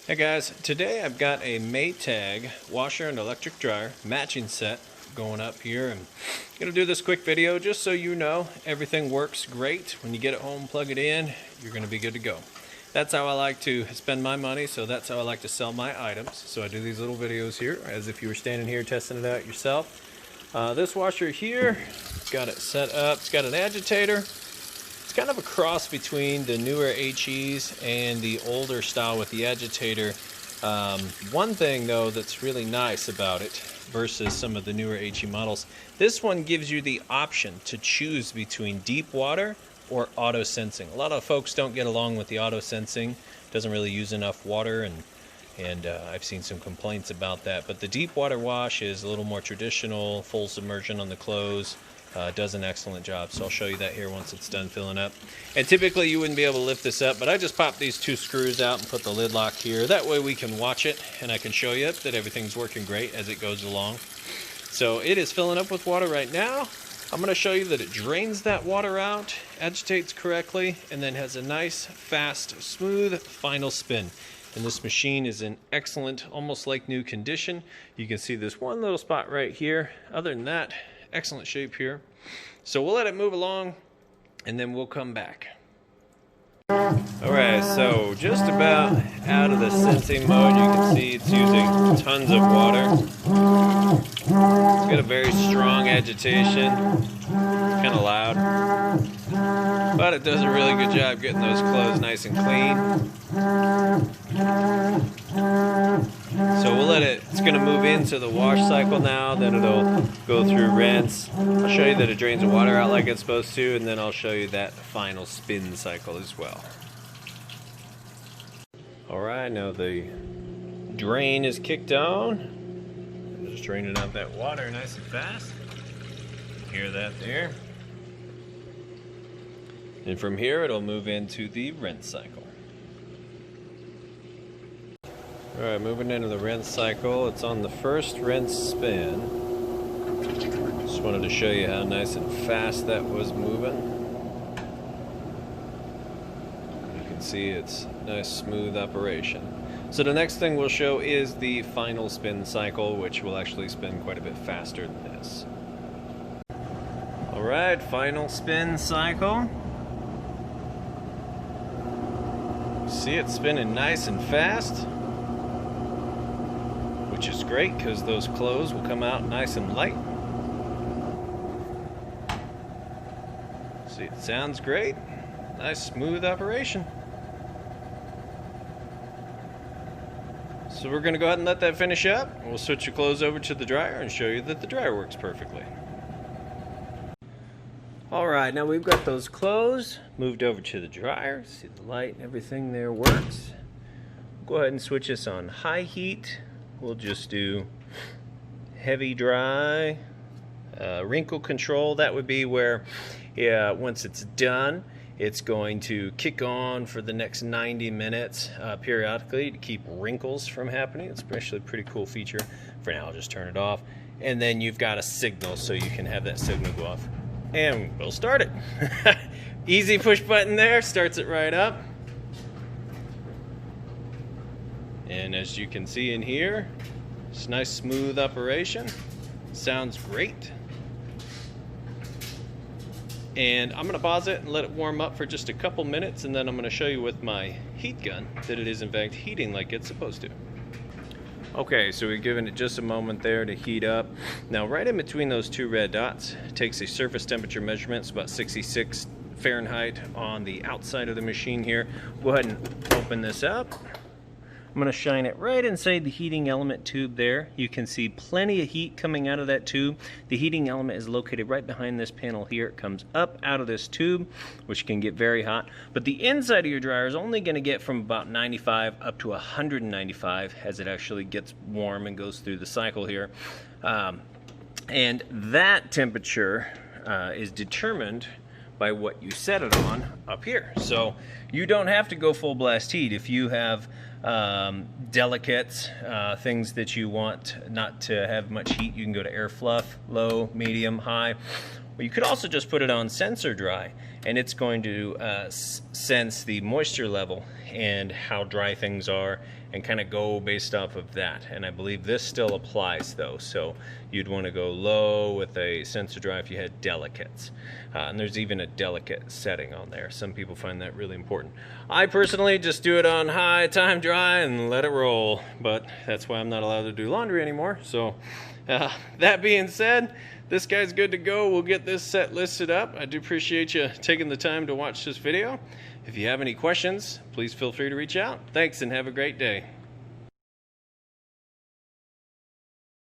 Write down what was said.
Hey guys, today I've got a Maytag washer and electric dryer matching set going up here, and I'm going to do this quick video just so you know everything works great. When you get it home, plug it in, you're going to be good to go. That's how I like to spend my money, so that's how I like to sell my items. So I do these little videos here as if you were standing here testing it out yourself. This washer here, got it set up, it's got an agitator. Kind of a cross between the newer HEs and the older style with the agitator. One thing though that's really nice about it versus some of the newer HE models, this one gives you the option to choose between deep water or auto sensing. A lot of folks don't get along with the auto sensing, doesn't really use enough water, and I've seen some complaints about that. But the deep water wash is a little more traditional, full submersion on the clothes. Does an excellent job, so I'll show you that here once it's done filling up. And typically you wouldn't be able to lift this up, but I just popped these two screws out and put the lid lock here. That way we can watch it and I can show you that everything's working great as it goes along. So it is filling up with water right now. I'm going to show you that it drains that water out, agitates correctly, and then has a nice, fast, smooth final spin. And this machine is in excellent, almost like new condition. You can see this one little spot right here. Other than that, excellent shape here. So we'll let it move along and then we'll come back. Alright, so just about out of the sensing mode. You can see it's using tons of water. It's got a very strong agitation, kind of loud, but it does a really good job getting those clothes nice and clean. So we'll let it, it's going to move into the wash cycle now, then it'll go through rinse. I'll show you that it drains the water out like it's supposed to, and then I'll show you that final spin cycle as well. Alright, now the drain is kicked on. Just draining out that water nice and fast. Hear that there? And from here it'll move into the rinse cycle. Alright, moving into the rinse cycle. It's on the first rinse spin. Just wanted to show you how nice and fast that was moving. You can see it's a nice smooth operation. So the next thing we'll show is the final spin cycle, which will actually spin quite a bit faster than this. Alright, final spin cycle. See it spinning nice and fast, which is great because those clothes will come out nice and light. See, it sounds great. Nice smooth operation. So we're going to go ahead and let that finish up. We'll switch your clothes over to the dryer and show you that the dryer works perfectly. Alright, now we've got those clothes moved over to the dryer. See the light and everything there works. Go ahead and switch this on high heat. We'll just do heavy dry, wrinkle control. That would be where once it's done, it's going to kick on for the next 90 minutes periodically to keep wrinkles from happening. It's actually a pretty cool feature. For now, I'll just turn it off. And then you've got a signal, so you can have that signal go off. And we'll start it. Easy push button there, starts it right up. And as you can see in here, it's a nice smooth operation. Sounds great. And I'm going to pause it and let it warm up for just a couple minutes, and then I'm going to show you with my heat gun that it is in fact heating like it's supposed to. Okay, so we've given it just a moment there to heat up. Now right in between those two red dots, it takes a surface temperature measurement. It's about 66 Fahrenheit on the outside of the machine here. Go ahead and open this up. I'm going to shine it right inside the heating element tube there. You can see plenty of heat coming out of that tube. The heating element is located right behind this panel here. It comes up out of this tube, which can get very hot. But the inside of your dryer is only going to get from about 95 up to 195 as it actually gets warm and goes through the cycle here. And that temperature is determined by what you set it on up here. So you don't have to go full blast heat. If you have delicates, things that you want not to have much heat, you can go to air fluff, low, medium, high. Well, you could also just put it on sensor dry, and it's going to sense the moisture level and how dry things are and kind of go based off of that. And I believe this still applies though, so you'd want to go low with a sensor dry if you had delicates. And there's even a delicate setting on there. Some people find that really important. I personally just do it on high time dry and let it roll, but that's why I'm not allowed to do laundry anymore. So that being said, this guy's good to go. We'll get this set listed up. I do appreciate you taking the time to watch this video. If you have any questions, please feel free to reach out. Thanks and have a great day.